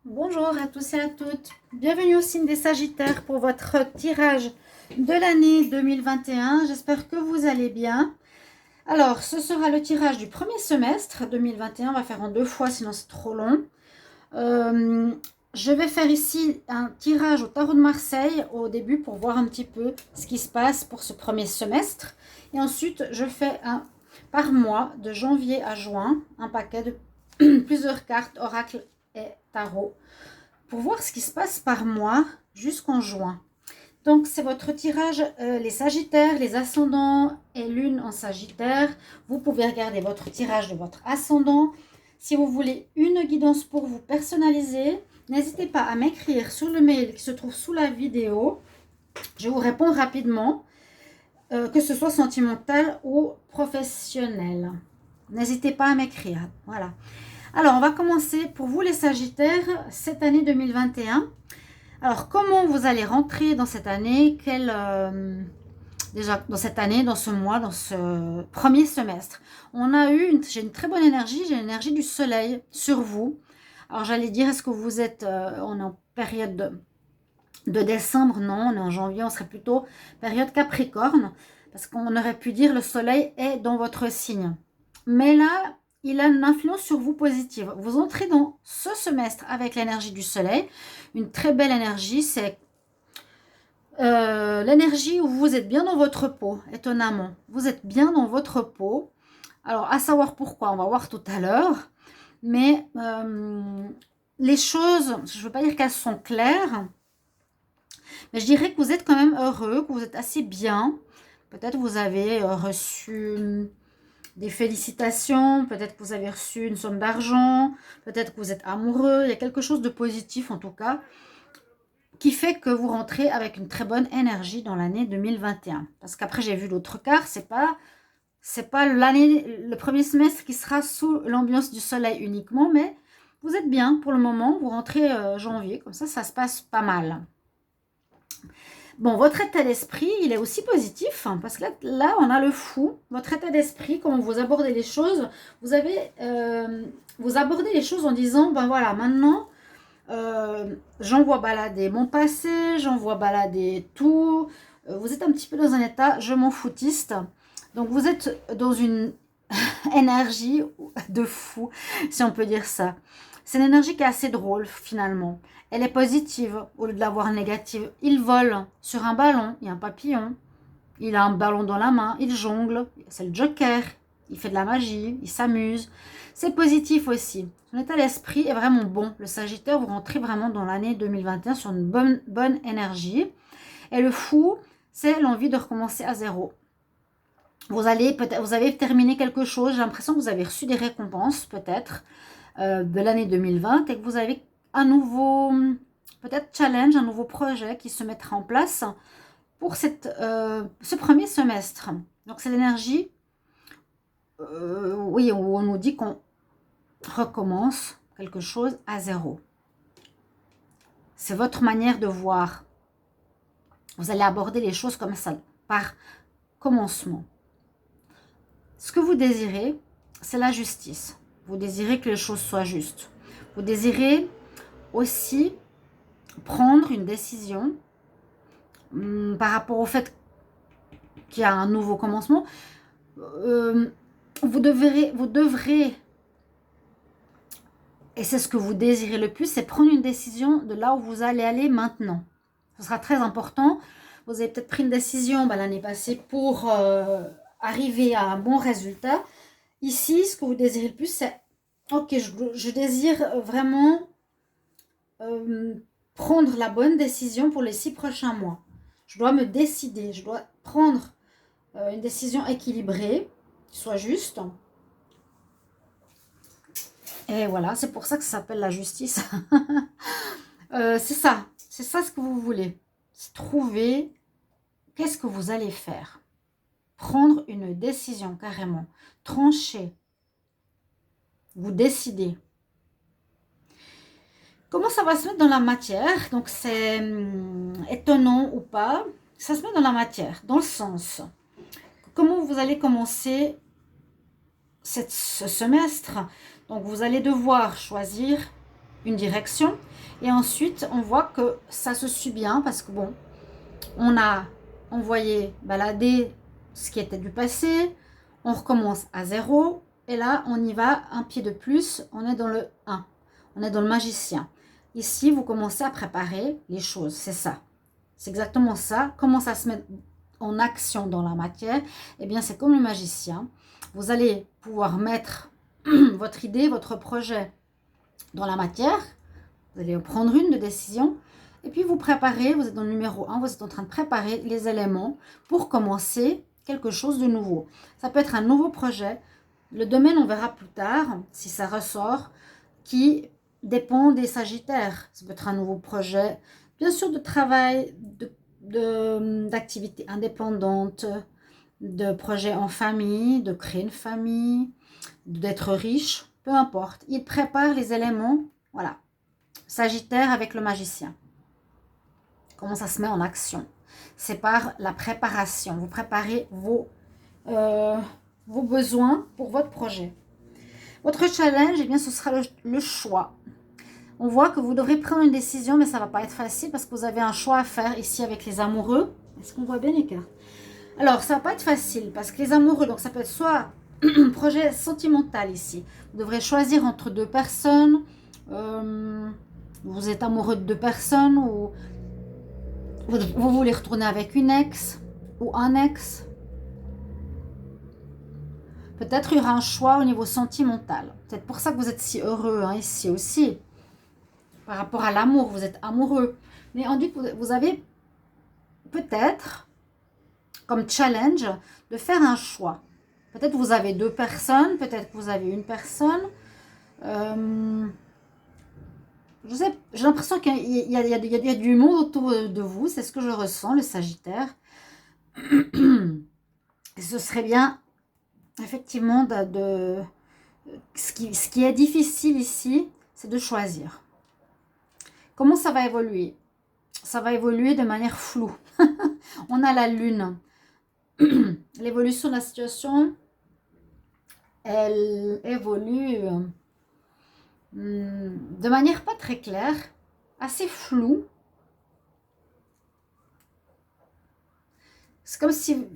Bonjour à tous et à toutes. Bienvenue au signe des Sagittaires pour votre tirage de l'année 2021. J'espère que vous allez bien. Alors, ce sera le tirage du premier semestre 2021. On va faire en deux fois, sinon c'est trop long. Je vais faire ici un tirage au tarot de Marseille au début pour voir un petit peu ce qui se passe pour ce premier semestre. Et ensuite, je fais un par mois de janvier à juin, un paquet de plusieurs cartes, oracle et tarot, pour voir ce qui se passe par mois jusqu'en juin. Donc, c'est votre tirage, les Sagittaires, les ascendants et lune en Sagittaire. Vous pouvez regarder votre tirage de votre ascendant. Si vous voulez une guidance pour vous personnaliser, n'hésitez pas à m'écrire sur le mail qui se trouve sous la vidéo. Je vous réponds rapidement, que ce soit sentimental ou professionnel. N'hésitez pas à m'écrire. Voilà. Alors, on va commencer pour vous les Sagittaires, cette année 2021. Alors, comment vous allez rentrer dans cette année? Déjà, dans cette année, dans ce mois, dans ce premier semestre, j'ai une très bonne énergie, j'ai l'énergie du soleil sur vous. Alors, j'allais dire, est-ce que vous êtes, on est en période de décembre? Non, on est en janvier, on serait plutôt période Capricorne, parce qu'on aurait pu dire le soleil est dans votre signe. Mais là, il a une influence sur vous positive. Vous entrez dans ce semestre avec l'énergie du soleil, une très belle énergie, c'est l'énergie où vous êtes bien dans votre peau, étonnamment. Vous êtes bien dans votre peau. Alors, à savoir pourquoi, on va voir tout à l'heure. Mais les choses, je ne veux pas dire qu'elles sont claires, mais je dirais que vous êtes quand même heureux, que vous êtes assez bien. Peut-être vous avez reçu des félicitations, peut-être que vous avez reçu une somme d'argent, peut-être que vous êtes amoureux. Il y a quelque chose de positif en tout cas, qui fait que vous rentrez avec une très bonne énergie dans l'année 2021. Parce qu'après, j'ai vu l'autre quart, c'est pas l'année, le premier semestre qui sera sous l'ambiance du soleil uniquement, mais vous êtes bien pour le moment, vous rentrez janvier, comme ça se passe pas mal. Bon, votre état d'esprit, il est aussi positif, hein, parce que là, on a le fou. Votre état d'esprit, comment vous abordez les choses, vous abordez les choses en disant, ben voilà, maintenant, j'envoie balader mon passé, j'envoie balader tout. Vous êtes un petit peu dans un état je m'en foutiste. Donc vous êtes dans une énergie de fou, si on peut dire ça. C'est une énergie qui est assez drôle finalement. Elle est positive au lieu de l'avoir négative. Il vole sur un ballon, il y a un papillon. Il a un ballon dans la main, il jongle, c'est le Joker. Il fait de la magie, il s'amuse. C'est positif aussi. Son état d'esprit est vraiment bon. Le Sagittaire, vous rentrez vraiment dans l'année 2021 sur une bonne énergie. Et le fou, c'est l'envie de recommencer à zéro. Vous avez terminé quelque chose. J'ai l'impression que vous avez reçu des récompenses, peut-être, de l'année 2020 et que vous avez un nouveau, peut-être challenge, un nouveau projet qui se mettra en place pour ce premier semestre. Donc, c'est l'énergie, oui, où on nous dit qu'on recommence quelque chose à zéro. C'est votre manière de voir. Vous allez aborder les choses comme ça, par commencement. Ce que vous désirez, c'est la justice. Vous désirez que les choses soient justes. Vous désirez aussi prendre une décision par rapport au fait qu'il y a un nouveau commencement. Vous devrez, et c'est ce que vous désirez le plus, c'est prendre une décision de là où vous allez aller maintenant. Ce sera très important. Vous avez peut-être pris une décision l'année passée pour arriver à un bon résultat. Ici, ce que vous désirez le plus, c'est ok, je désire vraiment prendre la bonne décision pour les 6 prochains mois. Je dois me décider, je dois prendre une décision équilibrée, qui soit juste. Et voilà, c'est pour ça que ça s'appelle la justice. C'est ça ce que vous voulez. C'est trouver qu'est-ce que vous allez faire. Prendre une décision carrément, trancher, vous décidez. Comment ça va se mettre dans la matière? Donc c'est étonnant ou pas, ça se met dans la matière, dans le sens. Comment vous allez commencer ce semestre? Donc vous allez devoir choisir une direction. Et ensuite, on voit que ça se suit bien parce que bon, on a envoyé balader ce qui était du passé, on recommence à 0 et là, on y va un pied de plus, on est dans le 1, on est dans le magicien. Ici, vous commencez à préparer les choses, c'est ça. C'est exactement ça. Comment ça se met en action dans la matière? Eh bien, c'est comme le magicien. Vous allez pouvoir mettre votre idée, votre projet dans la matière. Vous allez prendre une décision. Et puis, vous préparez, vous êtes dans le numéro 1, vous êtes en train de préparer les éléments pour commencer quelque chose de nouveau. Ça peut être un nouveau projet. Le domaine, on verra plus tard, si ça ressort, qui dépend des Sagittaires. Ça peut être un nouveau projet, bien sûr, de travail, d'activités indépendantes, de projets en famille, de créer une famille, d'être riche, peu importe. Il prépare les éléments, voilà. Sagittaire avec le magicien. Comment ça se met en action? C'est par la préparation. Vous préparez vos besoins pour votre projet. Votre challenge, eh bien, ce sera le choix. On voit que vous devrez prendre une décision, mais ça ne va pas être facile parce que vous avez un choix à faire ici avec les amoureux. Est-ce qu'on voit bien les cartes? Alors, ça ne va pas être facile parce que les amoureux, donc ça peut être soit un projet sentimental ici. Vous devrez choisir entre deux personnes. Vous êtes amoureux de deux personnes ou vous voulez retourner avec une ex ou un ex. Peut-être il y aura un choix au niveau sentimental. C'est pour ça que vous êtes si heureux hein, ici aussi. Par rapport à l'amour, vous êtes amoureux. Mais on dit que vous avez peut-être comme challenge de faire un choix. Peut-être vous avez deux personnes, peut-être que vous avez une personne. Je sais, j'ai l'impression qu'il y a du monde autour de vous, c'est ce que je ressens, le Sagittaire. Et ce serait bien, effectivement, ce qui est difficile ici, c'est de choisir. Comment ça va évoluer? Ça va évoluer de manière floue. On a la Lune. L'évolution de la situation, elle évolue de manière pas très claire, assez floue. C'est comme si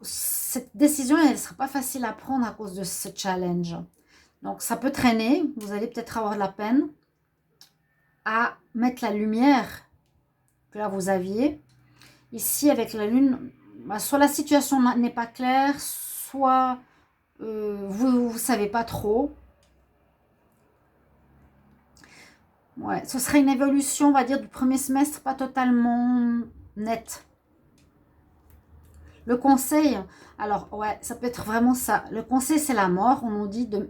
cette décision, elle ne sera pas facile à prendre à cause de ce challenge. Donc, ça peut traîner. Vous allez peut-être avoir de la peine à mettre la lumière que là, vous aviez. Ici, avec la Lune, soit la situation n'est pas claire, soit vous ne savez pas trop. Ouais, ce serait une évolution, on va dire, du premier semestre, pas totalement nette. Le conseil, alors, ouais, ça peut être vraiment ça. Le conseil, c'est la mort. On nous dit de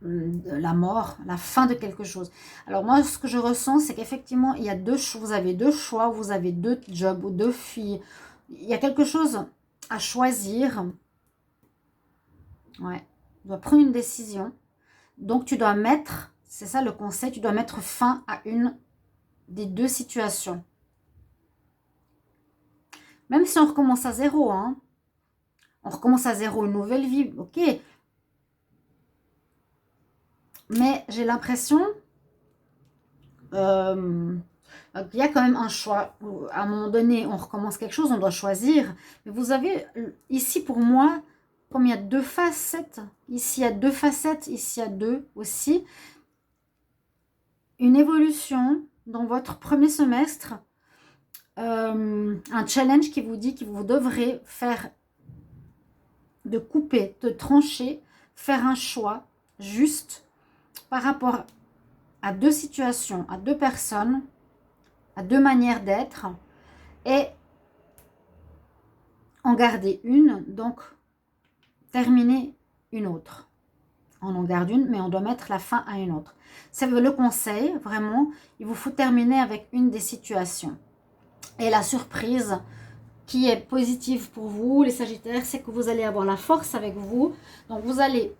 la mort, la fin de quelque chose. Alors, moi, ce que je ressens, c'est qu'effectivement, il y a vous avez deux choix, vous avez deux jobs ou deux filles. Il y a quelque chose à choisir. Ouais, tu dois prendre une décision. Donc, tu dois mettre, c'est ça le conseil, tu dois mettre fin à une des deux situations. Même si on recommence à 0, hein. On recommence à 0, une nouvelle vie, ok. Mais j'ai l'impression qu'il y a quand même un choix. À un moment donné, on recommence quelque chose, on doit choisir. Mais vous avez, ici pour moi, comme il y a deux facettes, ici il y a deux facettes, ici il y a deux aussi, une évolution dans votre premier semestre, un challenge qui vous dit que vous devrez faire, de couper, de trancher, faire un choix juste par rapport à deux situations, à deux personnes, à deux manières d'être et en garder une, donc terminer une autre. On en garde une, mais on doit mettre la fin à une autre. C'est le conseil, vraiment, il vous faut terminer avec une des situations. Et la surprise qui est positive pour vous, les Sagittaires, c'est que vous allez avoir la force avec vous. Donc, vous allez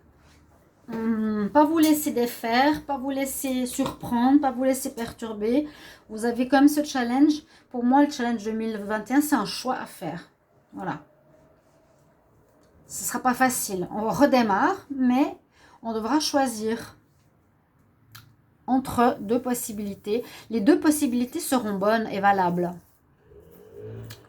pas vous laisser défaire, pas vous laisser surprendre, pas vous laisser perturber. Vous avez comme ce challenge. Pour moi, le challenge 2021, c'est un choix à faire. Voilà. Ce ne sera pas facile. On redémarre, mais on devra choisir. entre deux possibilités. Les deux possibilités seront bonnes et valables.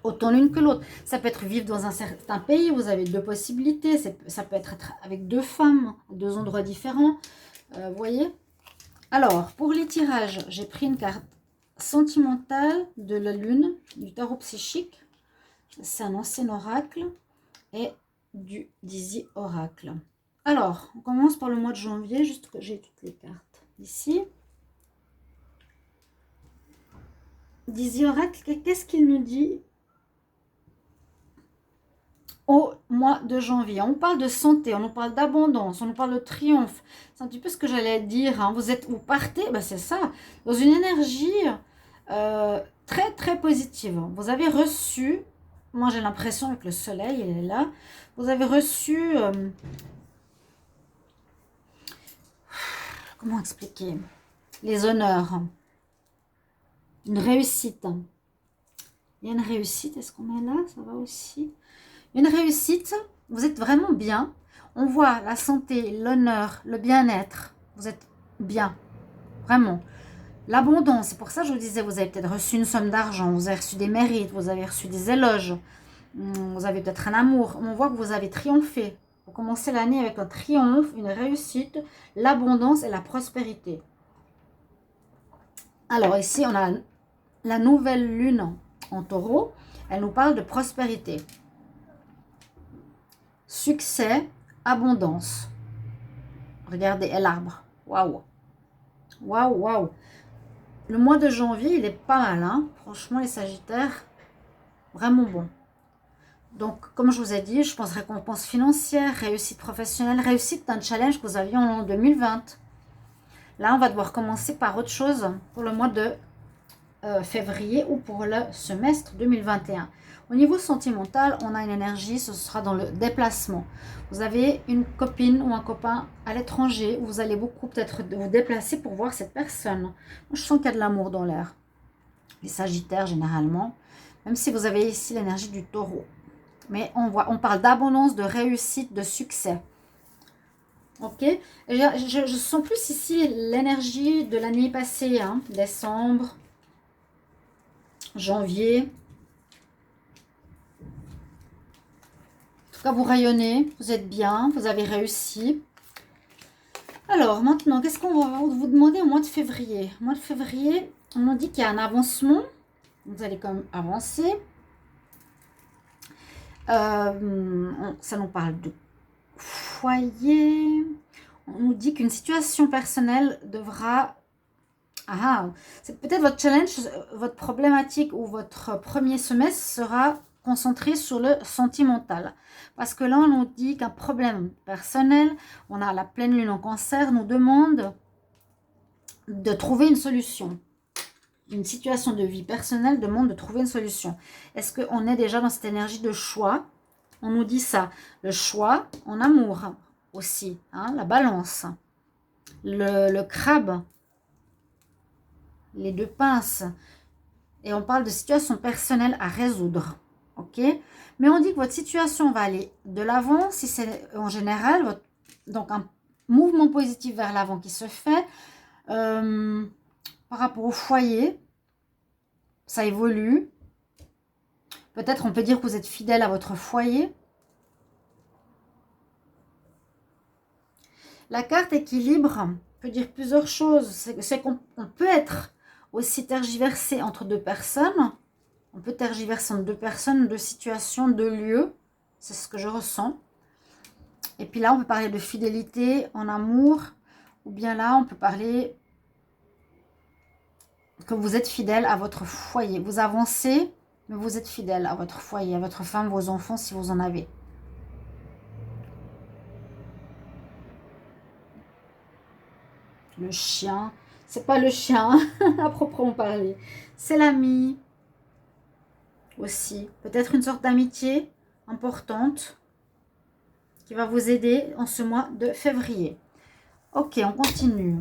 Autant l'une que l'autre. Ça peut être vivre dans un certain pays, vous avez deux possibilités. Ça peut être avec deux femmes, deux endroits différents. Vous voyez? Alors, pour les tirages, j'ai pris une carte sentimentale de la lune, du tarot psychique. C'est un ancien oracle et du Dizzy oracle. Alors, on commence par le mois de janvier, juste que j'ai toutes les cartes ici. Dizzy oracle, qu'est-ce qu'il nous dit au mois de janvier? On parle de santé, on nous parle d'abondance, on nous parle de triomphe. C'est un petit peu ce que j'allais dire. Hein. Vous partez, ben c'est ça, dans une énergie très très positive. Vous avez reçu, moi j'ai l'impression avec le soleil, il est là, vous avez reçu, comment expliquer, les honneurs, une réussite. Il y a une réussite, est-ce qu'on est là? Ça va aussi. Une réussite, vous êtes vraiment bien. On voit la santé, l'honneur, le bien-être. Vous êtes bien, vraiment. L'abondance, c'est pour ça que je vous disais, vous avez peut-être reçu une somme d'argent, vous avez reçu des mérites, vous avez reçu des éloges, vous avez peut-être un amour. On voit que vous avez triomphé. Vous commencez l'année avec un triomphe, une réussite, l'abondance et la prospérité. Alors ici, on a la nouvelle lune en taureau. Elle nous parle de prospérité. Succès, abondance. Regardez, l'arbre. Waouh. Waouh, waouh. Le mois de janvier, il est pas mal. Hein. Franchement, les Sagittaires, vraiment bon. Donc, comme je vous ai dit, je pense récompense financière, réussite professionnelle, réussite d'un challenge que vous aviez en 2020. Là, on va devoir commencer par autre chose pour le mois de février ou pour le semestre 2021. Au niveau sentimental, on a une énergie, ce sera dans le déplacement. Vous avez une copine ou un copain à l'étranger où vous allez beaucoup peut-être vous déplacer pour voir cette personne. Moi, je sens qu'il y a de l'amour dans l'air. Les Sagittaires, généralement, même si vous avez ici l'énergie du taureau. Mais on parle d'abondance, de réussite, de succès. Ok, je sens plus ici l'énergie de l'année passée, hein, décembre, janvier. En tout cas, vous rayonnez, vous êtes bien, vous avez réussi. Alors, maintenant, qu'est-ce qu'on va vous demander au mois de février? Au mois de février, on nous dit qu'il y a un avancement. Vous allez quand même avancer. Ça nous parle de foyer. On nous dit qu'une situation personnelle devra... c'est peut-être votre challenge, votre problématique ou votre premier semestre sera concentré sur le sentimental. Parce que là, on nous dit qu'un problème personnel, on a la pleine lune en cancer, nous demande de trouver une solution. Une situation de vie personnelle demande de trouver une solution. Est-ce qu'on est déjà dans cette énergie de choix? On nous dit ça. Le choix en amour aussi. Hein, la balance. Le crabe. Les deux pinces. Et on parle de situation personnelle à résoudre. Ok? Mais on dit que votre situation va aller de l'avant. Si c'est en général, donc un mouvement positif vers l'avant qui se fait. Par rapport au foyer, ça évolue. Peut-être on peut dire que vous êtes fidèle à votre foyer. La carte équilibre peut dire plusieurs choses. C'est qu'on peut être aussi tergiversé entre deux personnes. On peut tergiverser entre deux personnes, deux situations, deux lieux. C'est ce que je ressens. Et puis là, on peut parler de fidélité en amour. Ou bien là, on peut parler que vous êtes fidèle à votre foyer. Vous avancez, mais vous êtes fidèle à votre foyer, à votre femme, vos enfants, si vous en avez. Le chien, c'est pas le chien à proprement parler. C'est l'ami aussi. Peut-être une sorte d'amitié importante qui va vous aider en ce mois de février. Ok, on continue.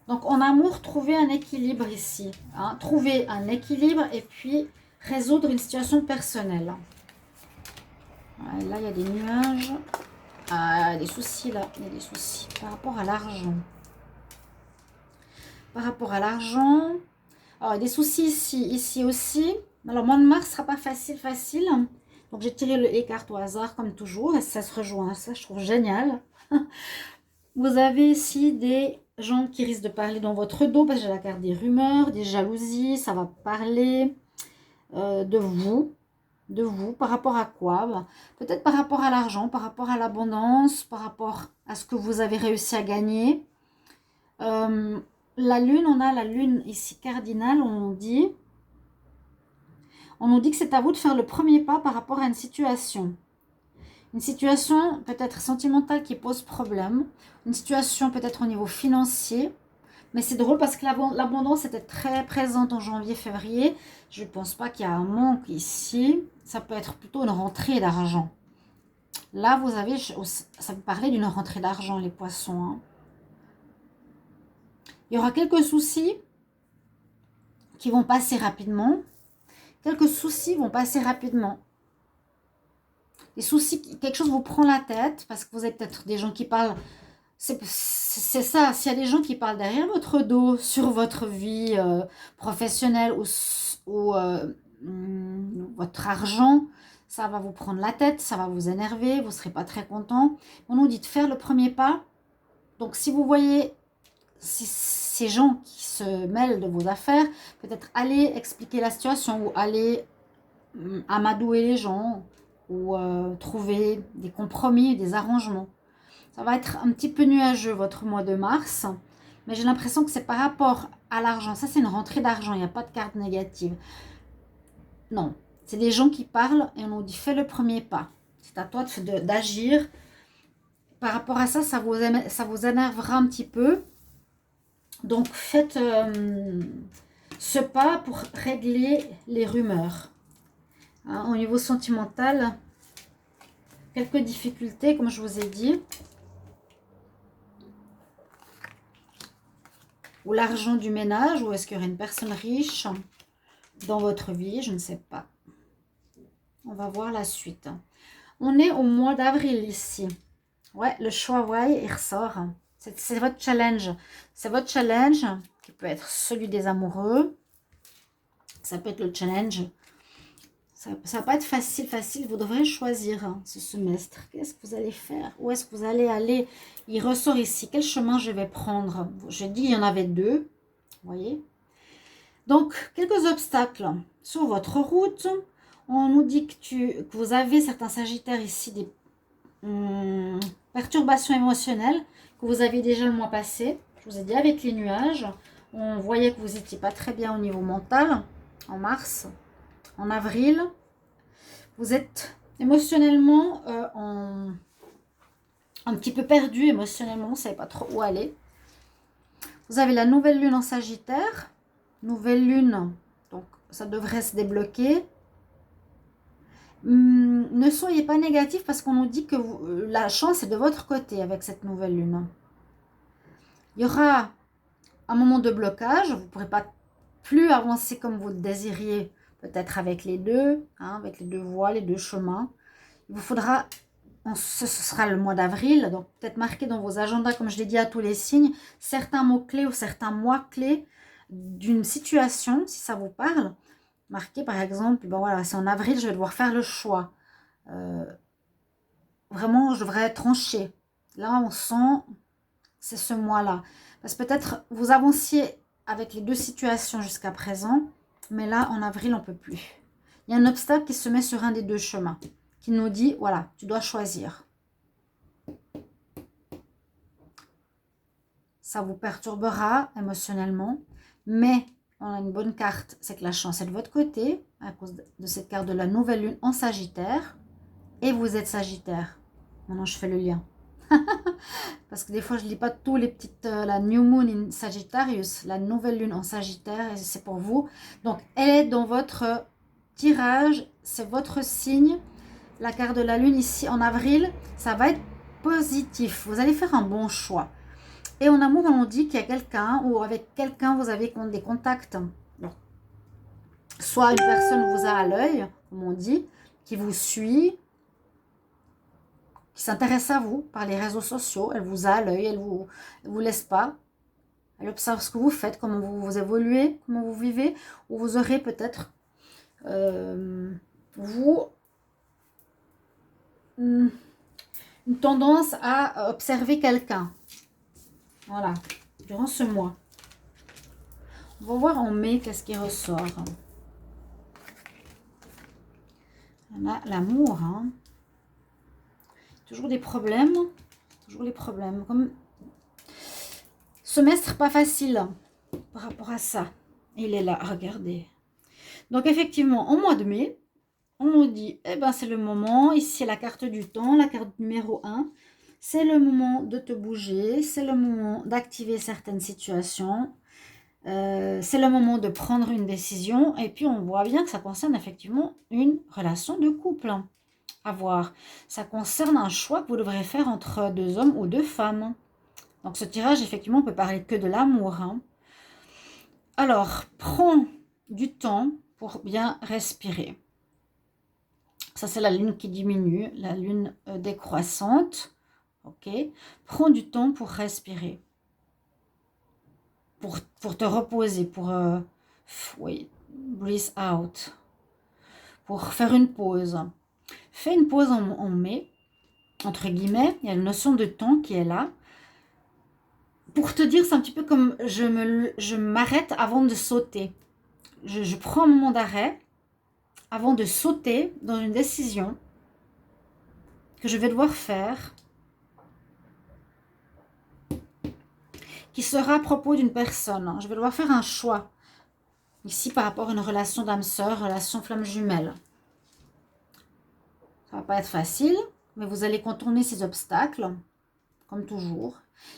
Donc, en amour, trouver un équilibre ici. Hein, trouver un équilibre et puis résoudre une situation personnelle. Ouais, là, il y a des nuages. Ah, des soucis là. Il y a des soucis par rapport à l'argent. Par rapport à l'argent, alors, il y a des soucis ici aussi. Alors, mois de mars ne sera pas facile. Donc, j'ai tiré les cartes au hasard, comme toujours. Et ça se rejoint. Ça, je trouve génial. Vous avez ici des gens qui risquent de parler dans votre dos. Parce que j'ai la carte des rumeurs, des jalousies. Ça va parler de vous. De vous. Par rapport à quoi? Peut-être par rapport à l'argent, par rapport à l'abondance, par rapport à ce que vous avez réussi à gagner. La lune, on a la lune ici cardinale, on nous dit que c'est à vous de faire le premier pas par rapport à une situation. Une situation peut-être sentimentale qui pose problème, une situation peut-être au niveau financier, mais c'est drôle parce que l'abondance était très présente en janvier-février. Je ne pense pas qu'il y a un manque ici, ça peut être plutôt une rentrée d'argent. Là, vous avez, ça me parlait d'une rentrée d'argent, les poissons. Hein. Il y aura quelques soucis qui vont passer rapidement. Quelques soucis vont passer rapidement. Les soucis, quelque chose vous prend la tête parce que vous avez peut-être des gens qui parlent. C'est ça, s'il y a des gens qui parlent derrière votre dos sur votre vie professionnelle ou votre argent, ça va vous prendre la tête, ça va vous énerver, vous ne serez pas très content. On nous dit de faire le premier pas. Donc si vous voyez ces gens qui se mêlent de vos affaires, peut-être aller expliquer la situation ou aller amadouer les gens ou trouver des compromis, des arrangements. Ça va être un petit peu nuageux votre mois de mars, mais j'ai l'impression que c'est par rapport à l'argent. Ça, c'est une rentrée d'argent, il n'y a pas de carte négative. Non, c'est des gens qui parlent et on nous dit fais le premier pas. C'est à toi d'agir. Par rapport à ça, ça vous énervera un petit peu. Donc, faites ce pas pour régler les rumeurs. Hein, au niveau sentimental, quelques difficultés, comme je vous ai dit. Ou l'argent du ménage, ou est-ce qu'il y aurait une personne riche dans votre vie? Je ne sais pas. On va voir la suite. On est au mois d'avril ici. Ouais, le choix, ouais, il ressort. C'est votre challenge. C'est votre challenge qui peut être celui des amoureux. Ça peut être le challenge. Ça va pas être facile. Vous devrez choisir hein, ce semestre. Qu'est-ce que vous allez faire? Où est-ce que vous allez aller? Il ressort ici. Quel chemin je vais prendre? Je dis il y en avait deux. Vous voyez? Donc, quelques obstacles sur votre route. On nous dit que vous avez, certains sagittaires ici, des perturbations émotionnelles que vous aviez déjà le mois passé. Je vous ai dit avec les nuages. On voyait que vous n'étiez pas très bien au niveau mental en mars. En avril, vous êtes émotionnellement un petit peu perdu émotionnellement, vous ne savez pas trop où aller. Vous avez la nouvelle lune en Sagittaire. Nouvelle lune, donc ça devrait se débloquer. Ne soyez pas négatif parce qu'on nous dit que la chance est de votre côté avec cette nouvelle lune. Il y aura un moment de blocage, vous ne pourrez pas plus avancer comme vous le désiriez, peut-être avec les deux, hein, avec les deux voies, les deux chemins. Il vous faudra, ce sera le mois d'avril, donc peut-être marquer dans vos agendas, comme je l'ai dit à tous les signes, certains mots-clés ou certains mois-clés d'une situation, si ça vous parle. Marquer par exemple, ben voilà, c'est en avril, je vais devoir faire le choix. Vraiment, je devrais trancher. Là, on sent, c'est ce mois-là. Parce que peut-être vous avanciez avec les deux situations jusqu'à présent, mais là, en avril, on ne peut plus. Il y a un obstacle qui se met sur un des deux chemins, qui nous dit, voilà, tu dois choisir. Ça vous perturbera émotionnellement, mais on a une bonne carte, c'est que la chance est de votre côté, à cause de cette carte de la nouvelle lune en Sagittaire, et vous êtes Sagittaire. Maintenant, je fais le lien. Parce que des fois, je ne lis pas tous les petites... la New Moon in Sagittarius, la nouvelle lune en Sagittaire, et c'est pour vous. Donc, elle est dans votre tirage, c'est votre signe. La carte de la lune ici en avril, ça va être positif. Vous allez faire un bon choix. Et en amour, on dit qu'il y a quelqu'un, ou avec quelqu'un, vous avez des contacts. Donc, soit une personne vous a à l'œil, comme on dit, qui vous suit, qui s'intéresse à vous par les réseaux sociaux. Elle vous a à l'œil, elle vous laisse pas. Elle observe ce que vous faites, comment vous évoluez, comment vous vivez, ou vous aurez peut-être, vous, une tendance à observer quelqu'un. Voilà, durant ce mois. On va voir en mai qu'est-ce qui ressort. On a l'amour, hein. Toujours des problèmes. Toujours les problèmes. Comme semestre pas facile par rapport à ça. Il est là, regardez. Donc effectivement, en mois de mai, on nous dit, eh ben c'est le moment, ici la carte du temps, la carte numéro 1. C'est le moment de te bouger, c'est le moment d'activer certaines situations. C'est le moment de prendre une décision. Et puis on voit bien que ça concerne effectivement une relation de couple. À voir. Ça concerne un choix que vous devrez faire entre deux hommes ou deux femmes. Donc ce tirage, effectivement, peut parler que de l'amour. Hein. Alors, prends du temps pour bien respirer. Ça, c'est la lune qui diminue, la lune décroissante. Ok. Prends du temps pour respirer. Pour te reposer, pour oui, breathe out. Pour faire une pause. Fais une pause en mai, entre guillemets. Il y a une notion de temps qui est là. Pour te dire, c'est un petit peu comme je m'arrête avant de sauter. Je prends un moment d'arrêt avant de sauter dans une décision que je vais devoir faire, qui sera à propos d'une personne. Je vais devoir faire un choix. Ici, par rapport à une relation d'âme sœur, relation flamme jumelle. Ça ne va pas être facile, mais vous allez contourner ces obstacles, comme toujours.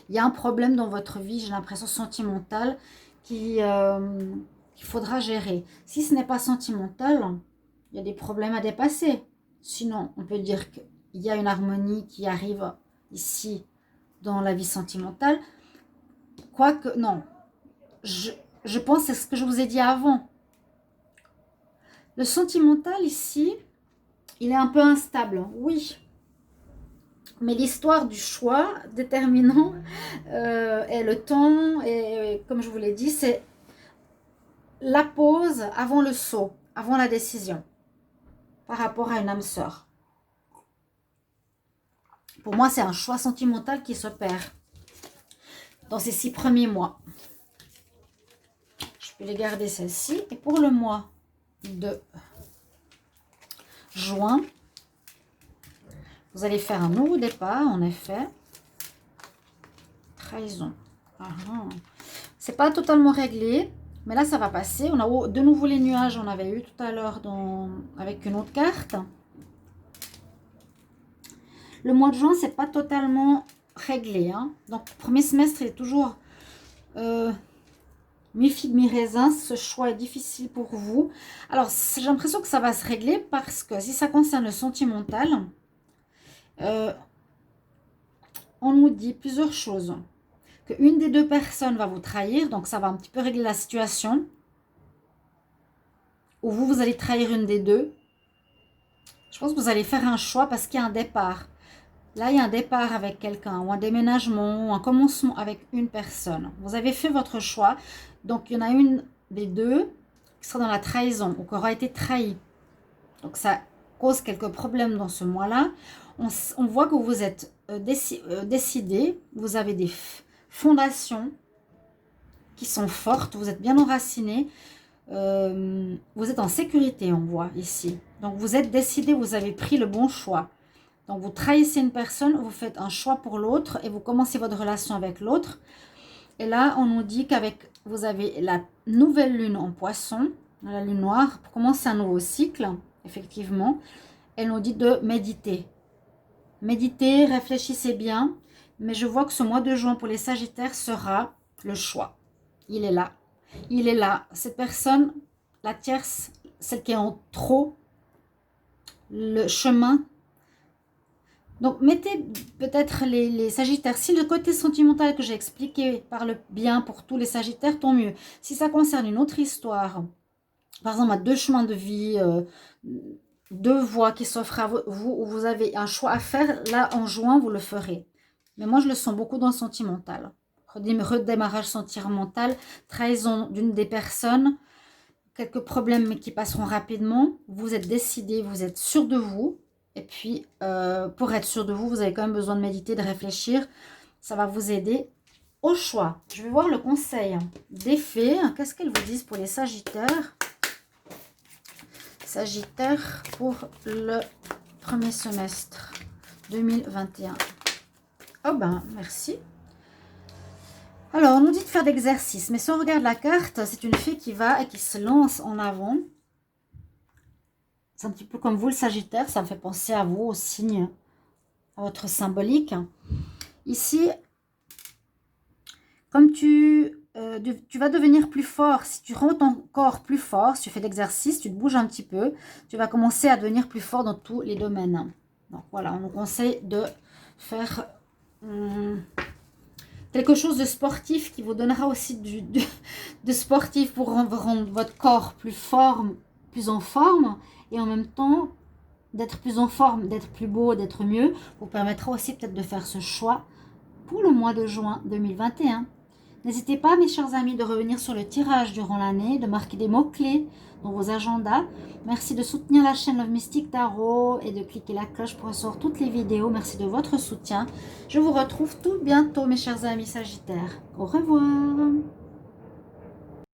Il y a un problème dans votre vie, j'ai l'impression sentimentale, qu'il faudra gérer. Si ce n'est pas sentimental, il y a des problèmes à dépasser. Sinon, on peut dire qu'il y a une harmonie qui arrive ici dans la vie sentimentale. Quoique, non, je pense que c'est ce que je vous ai dit avant. Le sentimental ici, il est un peu instable, oui. Mais l'histoire du choix déterminant et le temps, et comme je vous l'ai dit, c'est la pause avant le saut, avant la décision, par rapport à une âme sœur. Pour moi, c'est un choix sentimental qui s'opère dans ces 6 premiers mois. Je peux les garder celles-ci. Et pour le mois de juin, vous allez faire un nouveau départ, en effet. Trahison. C'est pas totalement réglé, mais là, ça va passer. On a de nouveau les nuages, on avait eu tout à l'heure avec une autre carte. Le mois de juin, c'est pas totalement réglé. Hein. Donc, le premier semestre, il est toujours mi-figue, mi-raisin. Ce choix est difficile pour vous. Alors, j'ai l'impression que ça va se régler parce que si ça concerne le sentimental, on nous dit plusieurs choses. Qu'une des deux personnes va vous trahir, donc ça va un petit peu régler la situation. Ou vous allez trahir une des deux. Je pense que vous allez faire un choix parce qu'il y a un départ. Là, il y a un départ avec quelqu'un, ou un déménagement, ou un commencement avec une personne. Vous avez fait votre choix. Donc, il y en a une des deux qui sera dans la trahison, ou qui aura été trahie. Donc, ça cause quelques problèmes dans ce mois-là. On voit que vous êtes décidé, vous avez des fondations qui sont fortes, vous êtes bien enraciné, vous êtes en sécurité, on voit ici. Donc, vous êtes décidé, vous avez pris le bon choix. Donc, vous trahissez une personne, vous faites un choix pour l'autre et vous commencez votre relation avec l'autre. Et là, on nous dit qu'avec, vous avez la nouvelle lune en poisson, la lune noire, pour commencer un nouveau cycle, effectivement. Elle nous dit de méditer. Méditez, réfléchissez bien. Mais je vois que ce mois de juin pour les Sagittaires sera le choix. Il est là. Il est là. Cette personne, la tierce, celle qui est en trop, le chemin. Donc, mettez peut-être les Sagittaires. Si le côté sentimental que j'ai expliqué parle bien pour tous les Sagittaires, tant mieux. Si ça concerne une autre histoire, par exemple, à 2 chemins de vie, 2 voies qui s'offrent à vous, où vous avez un choix à faire, là, en juin, vous le ferez. Mais moi, je le sens beaucoup dans le sentimental. redémarrage sentimental, trahison d'une des personnes, quelques problèmes mais qui passeront rapidement. Vous êtes décidé, vous êtes sûr de vous. Et puis, pour être sûr de vous, vous avez quand même besoin de méditer, de réfléchir. Ça va vous aider au choix. Je vais voir le conseil des fées. Qu'est-ce qu'elles vous disent pour les Sagittaires? Sagittaire pour le premier semestre 2021. Oh ben, merci. Alors, on nous dit de faire d'exercice, mais si on regarde la carte, c'est une fée qui va et qui se lance en avant. C'est un petit peu comme vous, le Sagittaire, ça me fait penser à vous, au signe, à votre symbolique. Ici, comme tu vas devenir plus fort, si tu rends ton corps plus fort, si tu fais de l'exercice, tu te bouges un petit peu, tu vas commencer à devenir plus fort dans tous les domaines. Donc voilà, on nous conseille de faire quelque chose de sportif qui vous donnera aussi de sportif pour rendre votre corps plus en forme et en même temps d'être plus en forme, d'être plus beau, d'être mieux, vous permettra aussi peut-être de faire ce choix pour le mois de juin 2021. N'hésitez pas, mes chers amis, de revenir sur le tirage durant l'année, de marquer des mots-clés dans vos agendas. Merci de soutenir la chaîne Love Mystic Tarot et de cliquer la cloche pour recevoir toutes les vidéos. Merci de votre soutien. Je vous retrouve tout bientôt, mes chers amis Sagittaires. Au revoir.